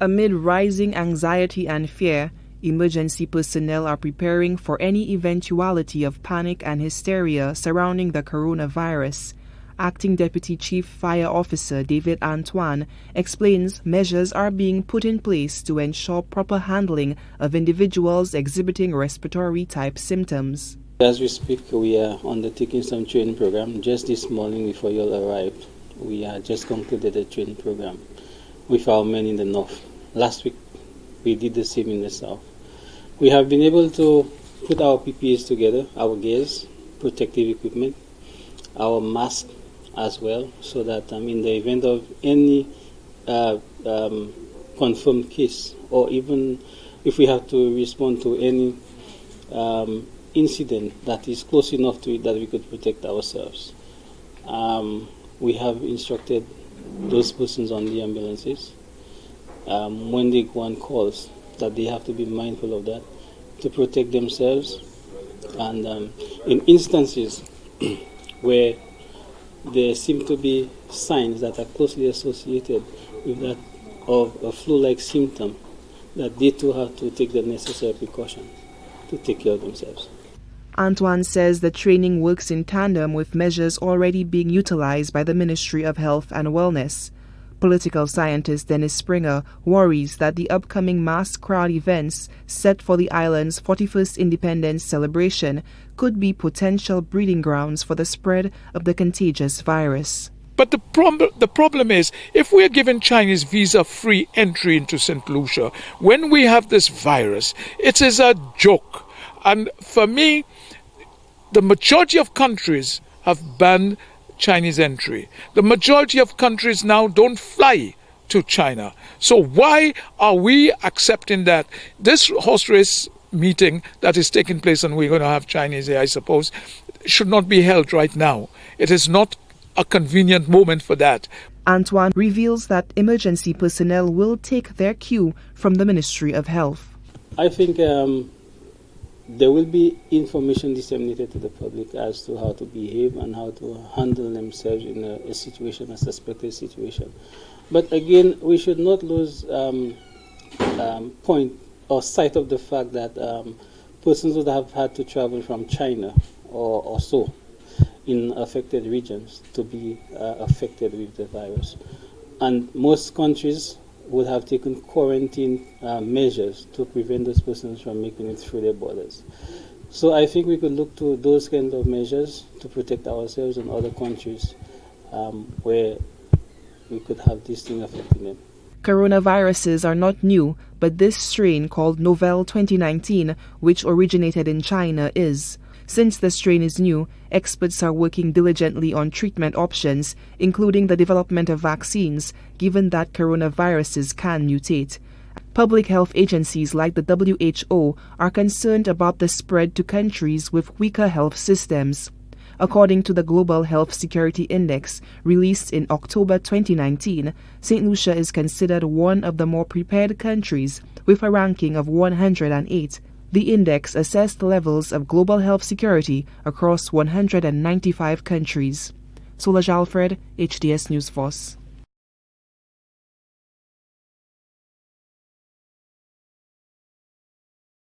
Amid rising anxiety and fear, emergency personnel are preparing for any eventuality of panic and hysteria surrounding the coronavirus. Acting Deputy Chief Fire Officer David Antoine explains measures are being put in place to ensure proper handling of individuals exhibiting respiratory-type symptoms. As we speak, we are undertaking some training program. Just this morning before you all arrived, we just concluded a training program with our men in the north. Last week, we did the same in the south. We have been able to put our PPEs together, our gears, protective equipment, our mask as well, so that in the event of any confirmed case, or even if we have to respond to any incident that is close enough to it that we could protect ourselves. We have instructed those persons on the ambulances, when they go on calls, that they have to be mindful of that, to protect themselves. And in instances where there seem to be signs that are closely associated with that of a flu-like symptom, that they too have to take the necessary precaution to take care of themselves. Antoine says the training works in tandem with measures already being utilized by the Ministry of Health and Wellness. Political scientist Dennis Springer worries that the upcoming mass crowd events set for the island's 41st independence celebration could be potential breeding grounds for the spread of the contagious virus. But the problem is, if we are given Chinese visa-free entry into Saint Lucia, when we have this virus, it is a joke. And for me, the majority of countries have banned Chinese entry. The majority of countries now don't fly to China. So why are we accepting that this horse race meeting that is taking place, and we're going to have Chinese here, I suppose, should not be held right now? It is not a convenient moment for that. Antoine reveals that emergency personnel will take their cue from the Ministry of Health. I think there will be information disseminated to the public as to how to behave and how to handle themselves in a situation, a suspected situation. But again, we should not lose point or sight of the fact that persons would have had to travel from China or so in affected regions to be affected with the virus. And most countries would have taken quarantine measures to prevent those persons from making it through their borders. So I think we could look to those kind of measures to protect ourselves and other countries where we could have this thing affecting them. Coronaviruses are not new, but this strain called Novel 2019, which originated in China, is. Since the strain is new, experts are working diligently on treatment options, including the development of vaccines, given that coronaviruses can mutate. Public health agencies like the WHO are concerned about the spread to countries with weaker health systems. According to the Global Health Security Index, released in October 2019, Saint Lucia is considered one of the more prepared countries, with a ranking of 108. The index assessed levels of global health security across 195 countries. Solange Alfred, HDS News Force.